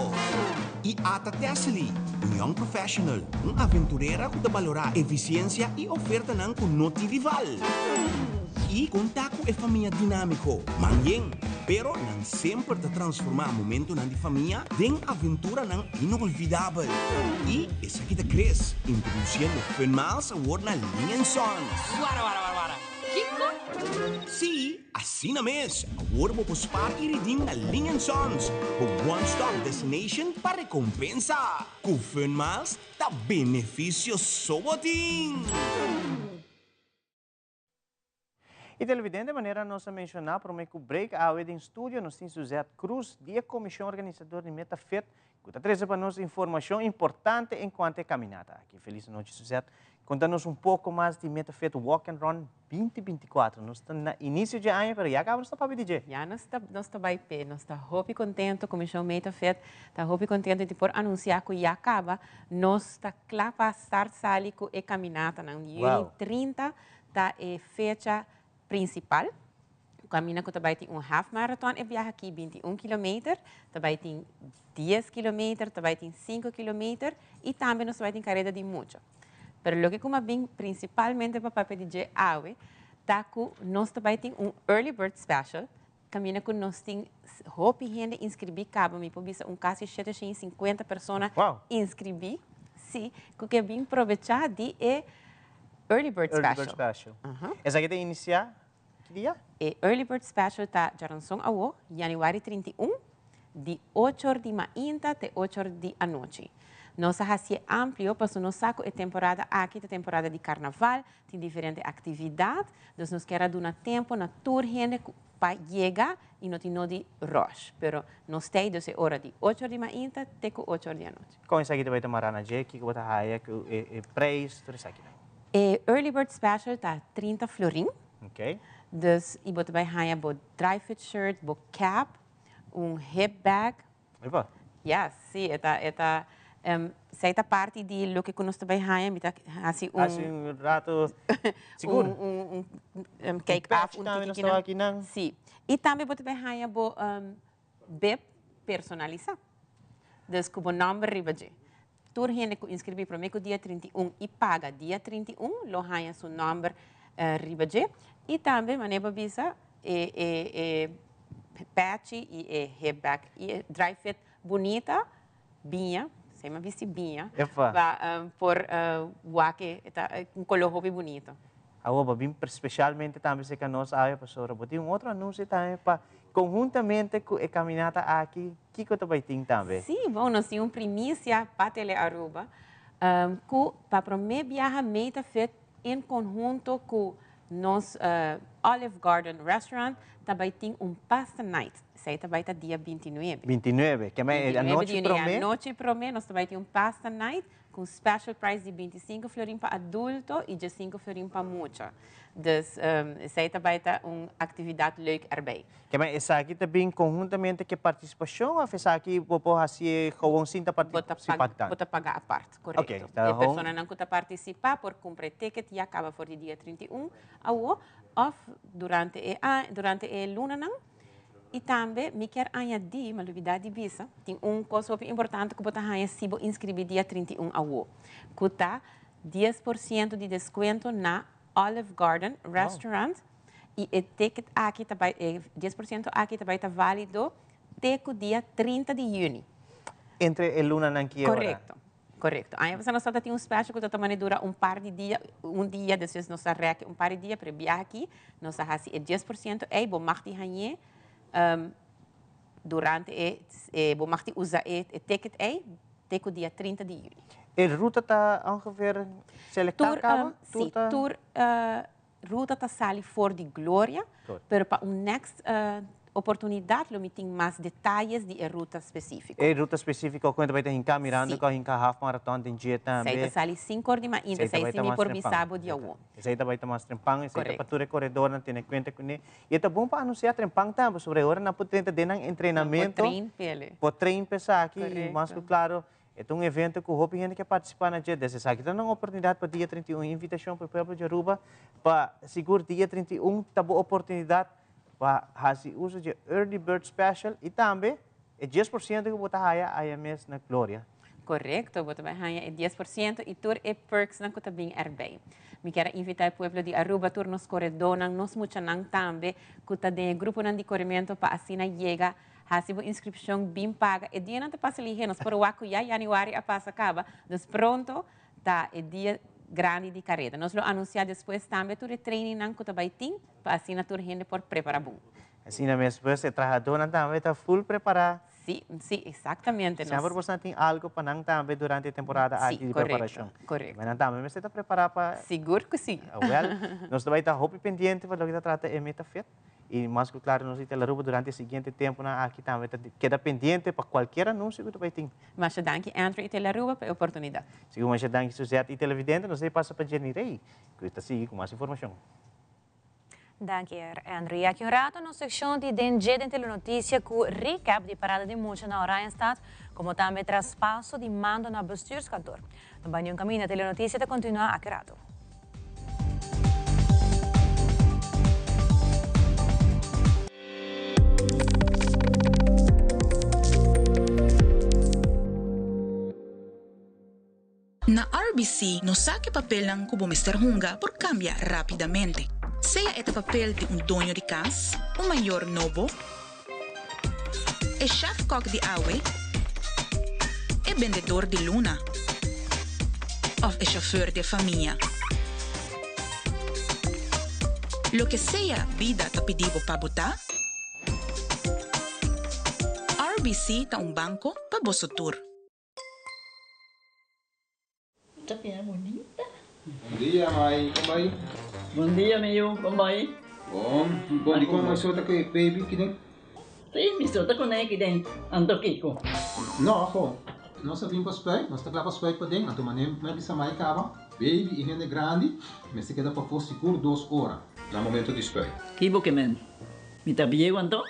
Speaker 16: E ata Tesli, young professional, aventureira que valorar eficiência e oferta ng kunoti vival. E contato e família dinâmico, manheng, pero não sempre te transformar momento ng família em aventura ng inolvidável. E essa aqui te cresce, introduzindo Funmiles Award na Linha Sons.
Speaker 17: Wara. Kiko?
Speaker 16: Sim, assim na mesa. Award mo pospar e redeem na Linha Sons, o one-stop destination para recompensa. Com Funmiles, tá benefício soboting.
Speaker 2: E televidente, de maneira nós mencionar, para o break, a em estúdio, nós temos Suzette Cruz, da Comissão Organizadora de MetaFit, que está trazendo para nós informação importante enquanto é caminhada. Aqui, feliz noite, Suzette. Conta-nos pouco mais de MetaFit Walk and Run 2024. Nós estamos no início de ano, mas já acabamos para DJ.
Speaker 18: Já nós estamos bem pé, nós estamos muito contentes, a Comissão MetaFit está muito contente de por anunciar que já acaba, nós estamos claro para estar sali com a caminhada, no dia 30, está a fecha principal. O caminho que também tem half marathon e viaja aqui 21 km, também tem 10 km, também tem 5 km e também nós também tem carreira de muito. Pero lo que como bem principalmente para pedir awe, tá que nós também tem early bird special, caminho que nós tem hope gente inscrever cabo, me pode quase 750 pessoas inscrever, sim, que é bem aproveitar de Early Bird Special.
Speaker 2: Essa aqui tem iniciar que dia?
Speaker 18: Early Bird Special está jaranção ao Januário 31, de 8 da manhã até 8 da noite. Nossa raça é amplo, porque nós saco é temporada aqui, é temporada de carnaval, tem diferentes atividades, então nós queremos dar tempo na tour gente para chegar e não tem de rush. Pero nós temos hora de 8 da manhã até 8 da noite.
Speaker 2: Com essa aqui vai tomar na Jake, que vai estar que preço, tudo isso aqui.
Speaker 18: Early Bird Special está 30 florin.
Speaker 2: Ok.
Speaker 18: Dus je moet bij gaan bo dry fit shirt, bo cap, hip bag.
Speaker 2: Eva?
Speaker 18: Ja, sim, esta certa parte de lo que nós também gaan, mita assim
Speaker 2: rato seguro.
Speaker 18: Cake off, sim. E também bote bij gaan bo bib personalizado. Dus com o nome ribaje. Tur gente que inscrever para mim dia 31 e paga dia 31, lo gaan seu nome ribaje. E também, maneira visa, patch e hip bag. E dry fit bonita, binha, sem uma vista binha, por wake, um color hobby bonito.
Speaker 2: Agora, bem especialmente também se que nós aí pastora, botem outro anúncio também para conjuntamente com a caminhada aqui, que que tu vai ter também?
Speaker 18: Sim, bom, nós temos primícia para Tele Aruba, que para promover viajamento feito em conjunto com nosso Olive Garden Restaurant, também tem pasta night. Isso aí também está dia 29.
Speaker 2: 29, que é a noite promê?
Speaker 18: A noite promê, nós também temos pasta night com special price de 25 florim para adulto e de 5 florim para mucha. Então, isso aí também está uma atividade leuk erbij.
Speaker 2: Que é essa aqui também conjuntamente que participação, ou essa aqui vou fazer gewoon sinta participar?
Speaker 18: Bota pagar a parte, correto.
Speaker 2: Okay,
Speaker 18: a pessoa não pode participar por comprar ticket e acaba for dia 31 ou durante a luna não. E também, me quer añadir, uma novidade de visa, tem coisa importante que você vai se inscrever dia 31 ao que está 10% de desconto na Olive Garden Restaurant e o ticket aqui também, 10% aqui também está válido até o dia 30 de junho.
Speaker 2: Entre a luna e que hora?
Speaker 18: Correto. Correto. Aí você não só tem special que também dura par de dias, dia, depois nós arrega par de dias para viajar aqui, nós fazemos 10% e bom marti hanhê durante bom marti usa o ticket até o dia 30 de junho.
Speaker 2: A ruta está ongeveer selectada?
Speaker 18: Sim, ruta está sali for de Glória, mas para next oportunidade, eu tenho mais detalhes de ruta específica.
Speaker 2: A ruta específica, quando vai ter hinca mirando, com hinca half marathon, tem dia também.
Speaker 18: Sei, sali 5 horas de manhã, sei se por bisabo de algum.
Speaker 2: Sei, vai ter mais trempang, sei, para tudo corredor, não tem conta com ele. E é bom para anunciar trempang também, sobre a hora, não pode ter de treinamento. Por treino, pensar aqui, mais claro. É um evento que o Hopi quer participar na dia desses aqui. Então, uma oportunidade para dia 31, invitação para o povo de Aruba, para segurar dia 31, tá boa oportunidade para fazer uso de Early Bird Special e também é 10% que você vai a mês na Glória.
Speaker 18: Correto, você vai ganhar 10% e tur e perks na kuta bem erbij. Me quero invitar o povo de Aruba, tur nos corredores, nos muchanang também, kuta de grupo de corrimento para assim chega. Hasibo inscrição bem paga. E dia não te passa ali, nós por o aco já januário a passa acaba. Então pronto, tá é dia grande de carreira. Nós lo anunciar depois também tu training não que também tem para assim na tur gente por preparar bom.
Speaker 2: Assim na mesma depois o trabalhador também está full preparado.
Speaker 18: Sim, exatamente.
Speaker 2: Sempre você tem algo para não também durante a temporada aqui de preparação.
Speaker 18: Correto.
Speaker 2: Mas não também você está preparado para.
Speaker 18: Seguro que sim.
Speaker 2: Nós também está roupa pendente para o que trata é meta feita. E mais que claro, nós temos Aruba durante o seguinte tempo aqui também queda pendente para qualquer anúncio que tu vai ter.
Speaker 18: Mas danke Andrew e Telaruba pela oportunidade.
Speaker 2: Segundo mas danke Suzette e televidente, nós passa para Jenny Rey, que está seguindo com mais informação.
Speaker 3: Danke, Andrew. E aqui um rato, na secção de DNG de Telenotícia, com recap de parada de multa na Oranjestad, como também traspasso de mando na bestuurskantoor. Também um caminho da Telenotícia para continuar aqui rato.
Speaker 19: Na RBC, no saque papel ng kubo Mr. Hunga por cambia rapidamente. Sea este papel de dono de casa, mayor novo, chef-kok de awe, vendedor de luna, of chauffeur de familia. Lo que sea vida te pedivo para botar, RBC ta banco para vosso
Speaker 20: Tapia bonita.
Speaker 21: Bom dia, mãe. Como vai?
Speaker 20: Bom dia, meu. Como vai?
Speaker 21: Bom. Bom, como você está com o baby aqui dentro?
Speaker 20: Sim, me solta com ele aqui dentro. Ando Kiko.
Speaker 21: Não, afo. Nós vimos para os pés. Nós estamos para dentro. Então, mas bisa mais cava. Baby e gente grande. Mas se queda para for seguro 2 horas. No momento de espera.
Speaker 20: Kibo que men. Me tá bem quanto?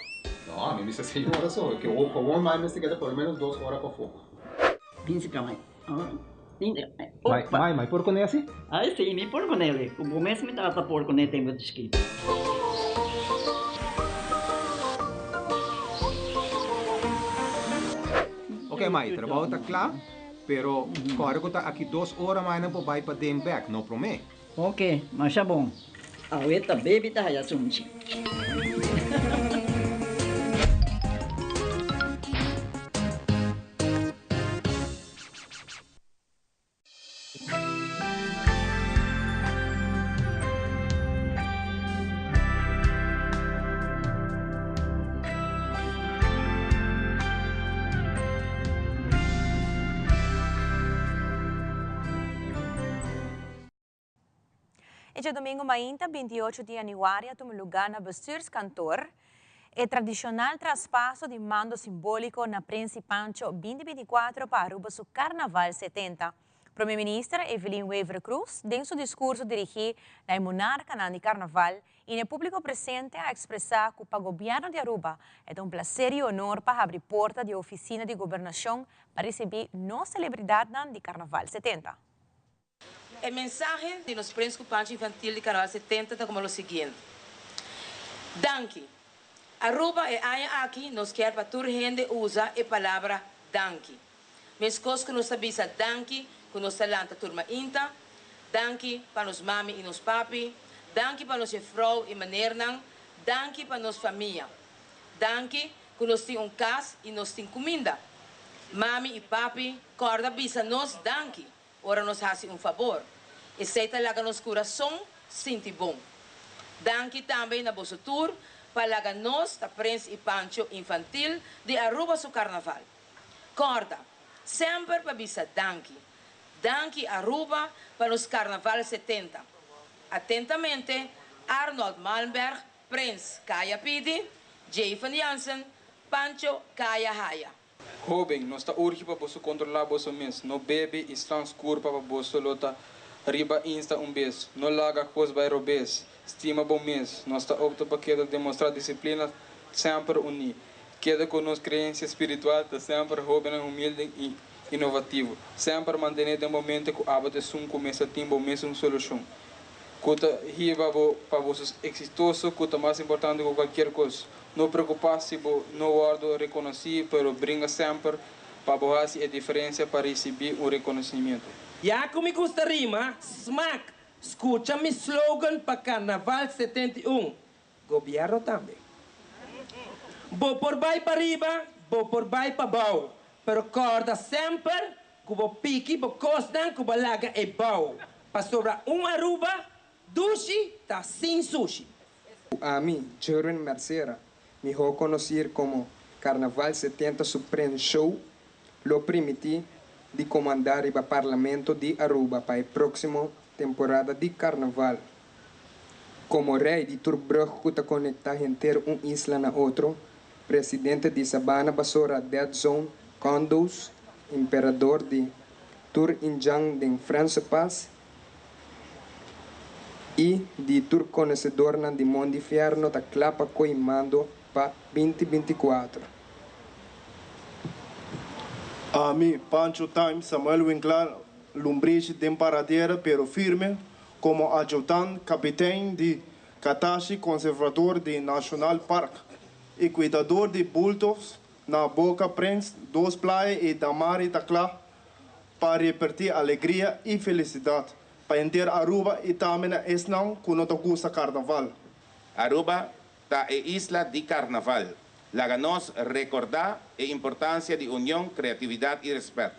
Speaker 21: Não, me bisa 6 horas só. Que o bom mais se queda pelo menos 2 horas para fogo.
Speaker 20: Pince cá, mãe.
Speaker 21: Mãe, por con esse?
Speaker 20: Ah, sim, me por con ele. O mês me trata por con ele, tenho escrito.
Speaker 21: Ok, mãe, trabalho está claro, pero agora que está aqui 2 horas mais não vai para den back, não promete?
Speaker 20: Ok, mas é bom. A outra baby tá aí assunto.
Speaker 3: Este domingo, 28 de januário, toma lugar na bestuurskantoor o tradicional traspasso de mando simbólico na Prince Pancho 2024 para Aruba su Carnaval 70. Primeira-Ministra Evelyn Wever Cruz, em seu discurso dirigido na monarca de Carnaval, e no público presente a expressar que para o governo de Aruba é um prazer e honor para abrir porta de oficina de governação para receber nossa celebridade de Carnaval 70.
Speaker 1: A mensagem de nos Prince Pancho Infantil de Carnaval 70 é como o seguinte. Danke. Aruba e aia aqui nos quer para toda gente usa a palavra danke. Mas coisas que nos avisa danke, que nos talanta turma inta, danke para nos mami e nos papi, danke para nos vrouw e manernan, danke para nos família. Danke que nos tem casa e nos tem comida. Mami e papi, corda bisa nos danke, ora nos hace favor. E seita laga nos coração, sinti bom. Danke também na vosso tour, para nós, da Prince e Pancho Infantil, de Aruba su Carnaval. Corda, sempre para bisa danke. Danke Aruba para os Carnaval 70. Atentamente, Arnold Malmberg, Prince Kaya Pidi, Jay van Jansen, Pancho Kaya Haya.
Speaker 22: Jovem, nós está urge para você controlar você mês. No bebe e transcur para você lota riba insta beijo. No laga coisa vai robes. Estima bom mês. Nós está opto para que demonstrar disciplina sempre unir. Queda com nossa crença espiritual, está sempre jovem, humilde e inovativo. Sempre manter o momento que o hábito começa a ter uma mesma solução. Cuta riba para vocês exitoso, cuta mais importante que qualquer coisa. Não preocupar-se, não guardo reconhecer, mas brinca sempre para borrar-se a diferença para receber o reconhecimento.
Speaker 23: Já que me gusta rima, smack, escuta meu slogan para Carnaval 71. Governo também. Vou por baixo para riba, vou por baixo para baixo. Pero corda sempre que vou pique, vou costar, que vou laga e bau. Para sobrar Aruba, dushi, tá sem sushi.
Speaker 22: A mim, Jordan Mercera, me vou conhecer como Carnaval 70 Supreme Show, lo permiti de comandar o Parlamento de Aruba para a próxima temporada de Carnaval. Como rei de Turbrug que conecta inteiro isla na outro, presidente de Sabana Basora Dead Zone, Condos, imperador de Tur Injang de França Paz e de Tur conhecedor de Mondifierno da Clapa Coimando para 2024.
Speaker 24: A mim, Pancho Time, Samuel Winkler, Lumbrich de Paradeira, pero firme, como ajudante capitão de Katashi, conservador de National Park e cuidador de bultos na Boca Prince, dos praias e Damari Tacla, para repartir alegria e felicidade, para entender Aruba e também a Esnão, que não gusta Carnaval.
Speaker 25: Aruba é a isla de Carnaval. Laga nos recordar a importância de união, criatividade e respeito.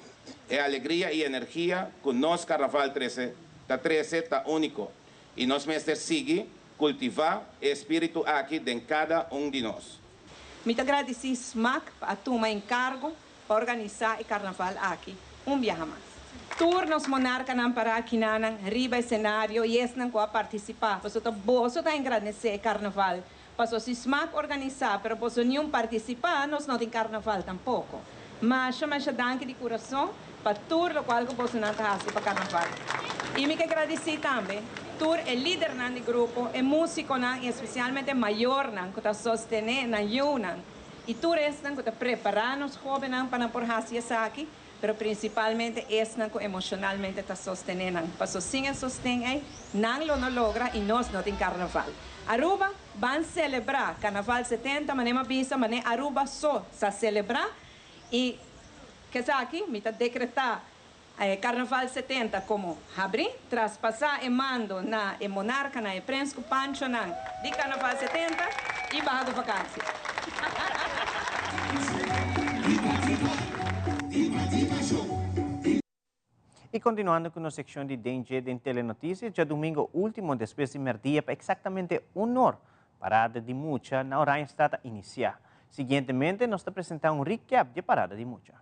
Speaker 25: É alegria e energia que nós Carnaval 13 está único. E nós mestres sigue cultivar o espírito aqui de cada de nós.
Speaker 26: Muito agradecido, SMAC, a tomar encargo para organizar o Carnaval aqui. Viaja mais. Turnos monarca não para aqui nanan, riba cenário e esse não pode participar. Você está bom, você está agradecer o Carnaval. Passou se SMAC organizar, mas você não participar, nós não tem Carnaval tampouco. Mas chama danke de coração para tudo o qual você não está fazendo para Carnaval. E me agradecer também. Tur é líder do grupo, é músico, e especialmente maior, que está sustentando na Yunan. E Tur é que está preparando os jovens para por fazer aqui, mas principalmente é que emocionalmente está sustentando. Para sozinha sustém, não lo logra e nós não tem Carnaval. Aruba vai celebrar Carnaval 70, mas não avisa, mas Aruba só se celebrar e que aqui me está decretar Carnaval 70 como abrir, traspassar e mando na monarca, na Prince Pancho de Carnaval 70 e barra de vacância.
Speaker 2: E continuando com a secção de DNG de Telenotícias, já domingo último, depois de meio-dia, para exatamente 1 hora, parada de Mucha na Oranha está a iniciar. Seguintemente, nós apresentamos recap de parada de Mucha.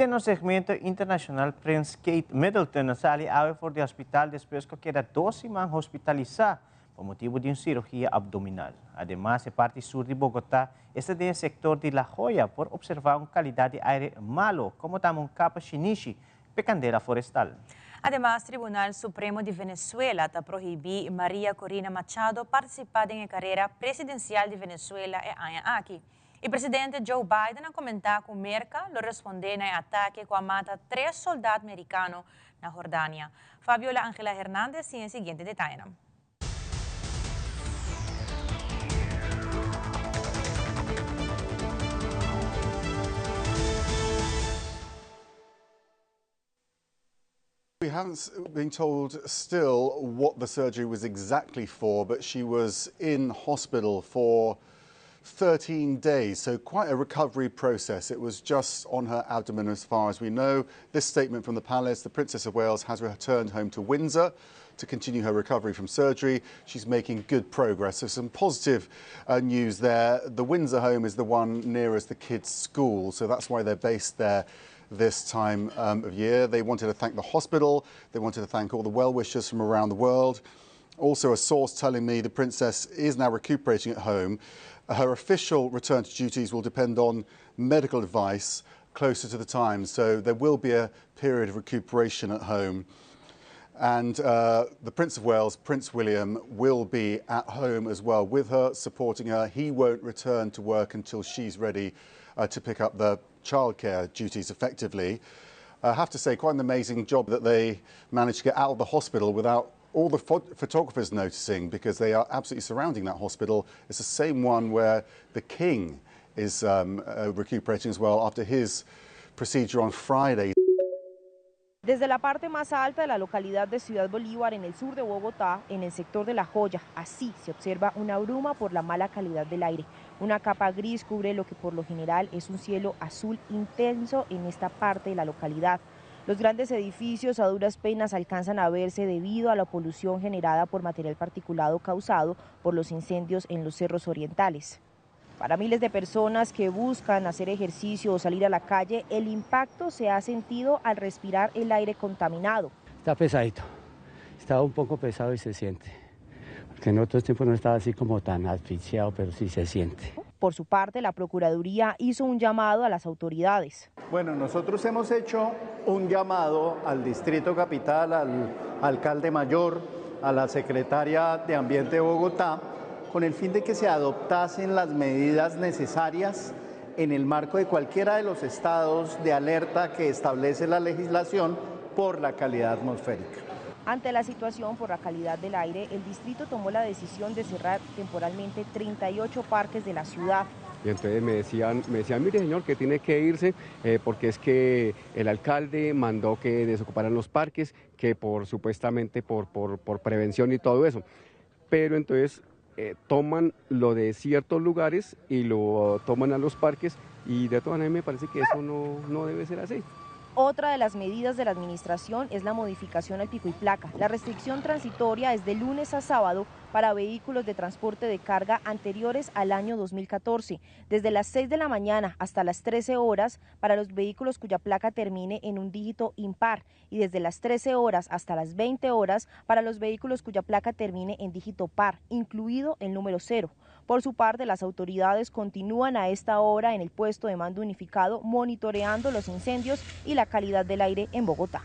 Speaker 2: E no segmento internacional, Prince Kate Middleton sali ave voor de hospital depois que queda 2 semanas hospitalizada por motivo de uma cirugía abdominal. Además, en parte sur de Bogotá, está en el sector de La Joya por observar una calidad de aire malo, como también capa Shinichi, pecandela forestal.
Speaker 3: Además, Tribunal Supremo de Venezuela está prohibí María Corina Machado participar en la carrera presidencial de Venezuela aquí. O presidente Joe Biden a comentar com Merca lo responder no ataque que mata 3 soldados americanos na Jordânia. Fabiola Ángela Hernández tem o seguinte detalhe.
Speaker 5: We haven't been told still what the surgery was exactly for, but she was in hospital for 13 days, so quite a recovery process. It was just on her abdomen as far as we know. This statement from the palace, the Princess of Wales has returned home to Windsor to continue her recovery from surgery. She's making good progress, so some positive news there. The Windsor home is the one nearest the kids' school, so that's why they're based there this time of year. They wanted to thank the hospital, they wanted to thank all the well-wishers from around the world. Also, a source telling me the Princess is now recuperating at home. Her official return to duties will depend on medical advice closer to the time, so there will be a period of recuperation at home. And the Prince of Wales, Prince William, will be at home as well with her, supporting her. He won't return to work until she's ready to pick up the childcare duties effectively. I have to say, quite an amazing job that they managed to get out of the hospital without all the photographers noticing, because they are absolutely surrounding that hospital. It's the same one where the King is recuperating as well after his procedure on Friday.
Speaker 6: Desde la parte más alta de la localidad de Ciudad Bolívar, en el sur de Bogotá, en el sector de La Joya, así se observa una bruma por la mala calidad del aire. Una capa gris cubre lo que por lo general es un cielo azul intenso en esta parte de la localidad. Los grandes edificios a duras penas alcanzan a verse debido a la polución generada por material particulado causado por los incendios en los cerros orientales. Para miles de personas que buscan hacer ejercicio o salir a la calle, el impacto se ha sentido al respirar el aire contaminado.
Speaker 7: Está pesadito, está un poco pesado y se siente, porque en otros tiempos no estaba así como tan asfixiado, pero sí se siente.
Speaker 6: Por su parte, la Procuraduría hizo un llamado a las autoridades.
Speaker 8: Bueno, nosotros hemos hecho un llamado al Distrito Capital, al alcalde mayor, a la secretaria de Ambiente de Bogotá, con el fin de que se adoptasen las medidas necesarias en el marco de cualquiera de los estados de alerta que establece la legislación por la calidad atmosférica.
Speaker 6: Ante la situación por la calidad del aire, el distrito tomó la decisión de cerrar temporalmente 38 parques de la ciudad.
Speaker 7: Y entonces me decían, mire señor, que tiene que irse porque es que el alcalde mandó que desocuparan los parques, que supuestamente por prevención y todo eso. Pero entonces
Speaker 4: toman lo de ciertos lugares y lo toman a los parques, y de todas maneras me parece que eso no debe ser así.
Speaker 6: Otra de las medidas de la administración es la modificación al pico y placa. La restricción transitoria es de lunes a sábado para vehículos de transporte de carga anteriores al año 2014, desde las 6 de la mañana hasta las 13 horas para los vehículos cuya placa termine en un dígito impar y desde las 13 horas hasta las 20 horas para los vehículos cuya placa termine en dígito par, incluido el número 0. Por su parte, las autoridades continúan a esta hora en el puesto de mando unificado monitoreando los incendios y la calidad del aire en Bogotá.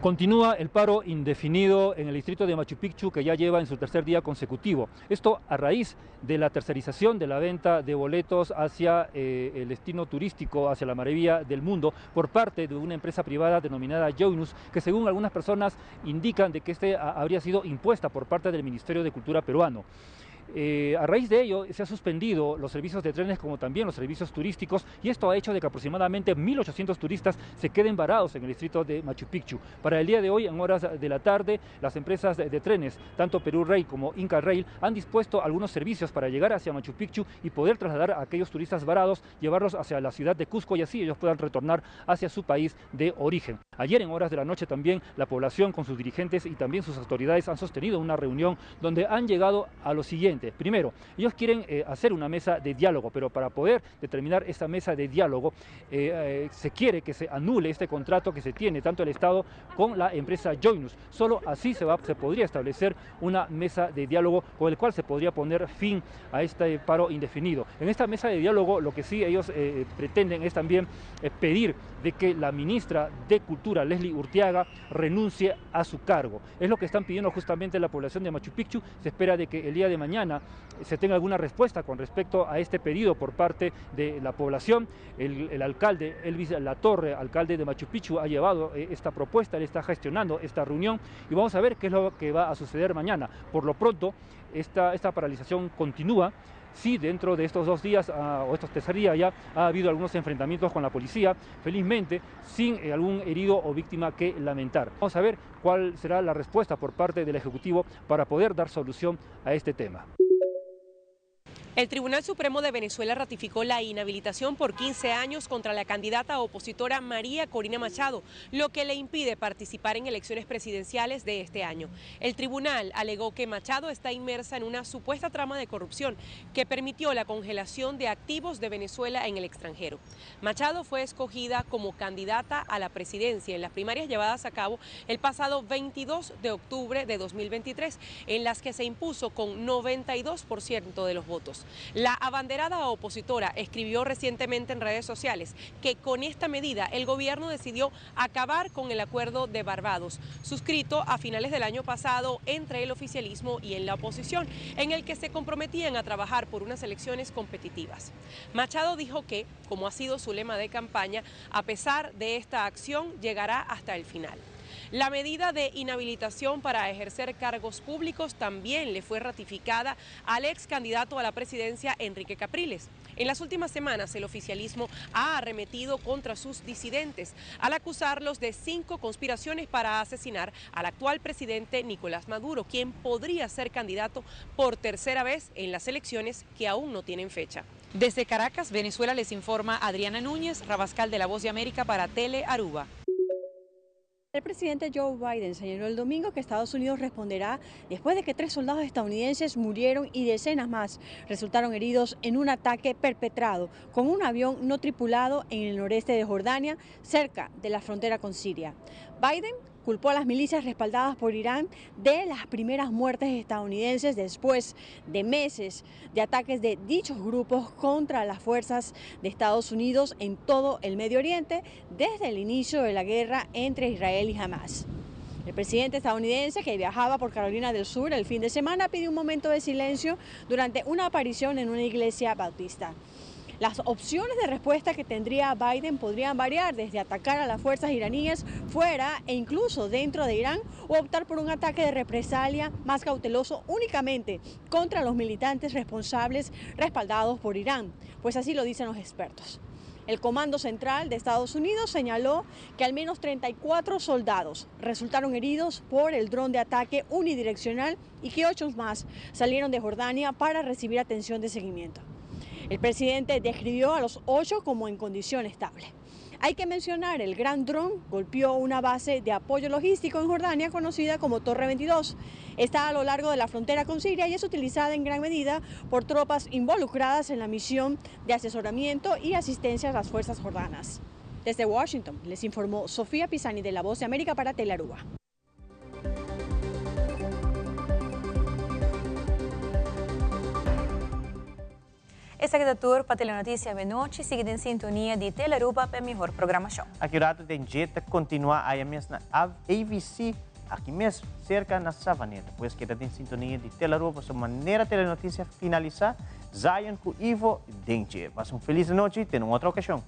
Speaker 9: Continúa el paro indefinido en el distrito de Machu Picchu, que ya lleva en su tercer día consecutivo. Esto a raíz de la tercerización de la venta de boletos hacia el destino turístico, hacia la maravilla del mundo, por parte de una empresa privada denominada Joinus, que según algunas personas indican de que habría sido impuesta por parte del Ministerio de Cultura peruano. A raíz de ello se han suspendido los servicios de trenes como también los servicios turísticos, y esto ha hecho de que aproximadamente 1.800 turistas se queden varados en el distrito de Machu Picchu. Para el día de hoy, en horas de la tarde, las empresas de trenes, tanto Perú Rail como Inca Rail, han dispuesto algunos servicios para llegar hacia Machu Picchu y poder trasladar a aquellos turistas varados, llevarlos hacia la ciudad de Cusco y así ellos puedan retornar hacia su país de origen. Ayer en horas de la noche también la población con sus dirigentes y también sus autoridades han sostenido una reunión donde han llegado a lo siguiente. Primero, ellos quieren hacer una mesa de diálogo, pero para poder determinar esta mesa de diálogo se quiere que se anule este contrato que se tiene tanto el Estado con la empresa Joinus. Solo así se podría establecer una mesa de diálogo con el cual se podría poner fin a este paro indefinido. En esta mesa de diálogo lo que sí ellos pretenden es también pedir de que la ministra de Cultura, Leslie Urteaga, renuncie a su cargo. Es lo que están pidiendo justamente la población de Machu Picchu. Se espera de que el día de mañana se tenga alguna respuesta con respecto a este pedido por parte de la población. El alcalde Elvis Latorre, alcalde de Machu Picchu, ha llevado esta propuesta, él está gestionando esta reunión y vamos a ver qué es lo que va a suceder mañana. Por lo pronto, esta paralización continúa. Sí, dentro de estos 2 días o estos tercer día ya ha habido algunos enfrentamientos con la policía, felizmente sin algún herido o víctima que lamentar. Vamos a ver cuál será la respuesta por parte del Ejecutivo para poder dar solución a este tema.
Speaker 10: El Tribunal Supremo de Venezuela ratificó la inhabilitación por 15 años contra la candidata opositora María Corina Machado, lo que le impide participar en elecciones presidenciales de este año. El tribunal alegó que Machado está inmersa en una supuesta trama de corrupción que permitió la congelación de activos de Venezuela en el extranjero. Machado fue escogida como candidata a la presidencia en las primarias llevadas a cabo el pasado 22 de octubre de 2023, en las que se impuso con 92% de los votos. La abanderada opositora escribió recientemente en redes sociales que con esta medida el gobierno decidió acabar con el acuerdo de Barbados, suscrito a finales del año pasado entre el oficialismo y en la oposición, en el que se comprometían a trabajar por unas elecciones competitivas. Machado dijo que, como ha sido su lema de campaña, a pesar de esta acción llegará hasta el final. La medida de inhabilitación para ejercer cargos públicos también le fue ratificada al ex candidato a la presidencia Enrique Capriles. En las últimas semanas el oficialismo ha arremetido contra sus disidentes al acusarlos de 5 conspiraciones para asesinar al actual presidente Nicolás Maduro, quien podría ser candidato por tercera vez en las elecciones que aún no tienen fecha. Desde Caracas, Venezuela, les informa Adriana Núñez, Rabascal de La Voz de América para Tele Aruba.
Speaker 11: El presidente Joe Biden señaló el domingo que Estados Unidos responderá después de que 3 soldados estadounidenses murieron y decenas más resultaron heridos en un ataque perpetrado con un avión no tripulado en el noreste de Jordania, cerca de la frontera con Siria. Biden culpó a las milicias respaldadas por Irán de las primeras muertes estadounidenses después de meses de ataques de dichos grupos contra las fuerzas de Estados Unidos en todo el Medio Oriente desde el inicio de la guerra entre Israel y Hamás. El presidente estadounidense, que viajaba por Carolina del Sur el fin de semana, pidió un momento de silencio durante una aparición en una iglesia bautista. Las opciones de respuesta que tendría Biden podrían variar desde atacar a las fuerzas iraníes fuera e incluso dentro de Irán o optar por un ataque de represalia más cauteloso únicamente contra los militantes responsables respaldados por Irán, pues así lo dicen los expertos. El Comando Central de Estados Unidos señaló que al menos 34 soldados resultaron heridos por el dron de ataque unidireccional y que 8 más salieron de Jordania para recibir atención de seguimiento. El presidente describió a los 8 como en condición estable. Hay que mencionar, el gran dron golpeó una base de apoyo logístico en Jordania conocida como Torre 22. Está a lo largo de la frontera con Siria y es utilizada en gran medida por tropas involucradas en la misión de asesoramiento y asistencia a las fuerzas jordanas. Desde Washington les informó Sofía Pisani de La Voz de América para Telearuba.
Speaker 3: Essa é a tour para a Telenotícia de noite, seguida em sintonia de Telearuba para a melhor programação.
Speaker 2: Aqui o rato tem jeito continuar aí mesmo na ABC, aqui mesmo, cerca na Savaneta. Pois que em sintonia de Telearuba, para a maneira Telenotícia finalizar, Zion com Ivo Denche. Passa feliz noite e até uma outra ocasião.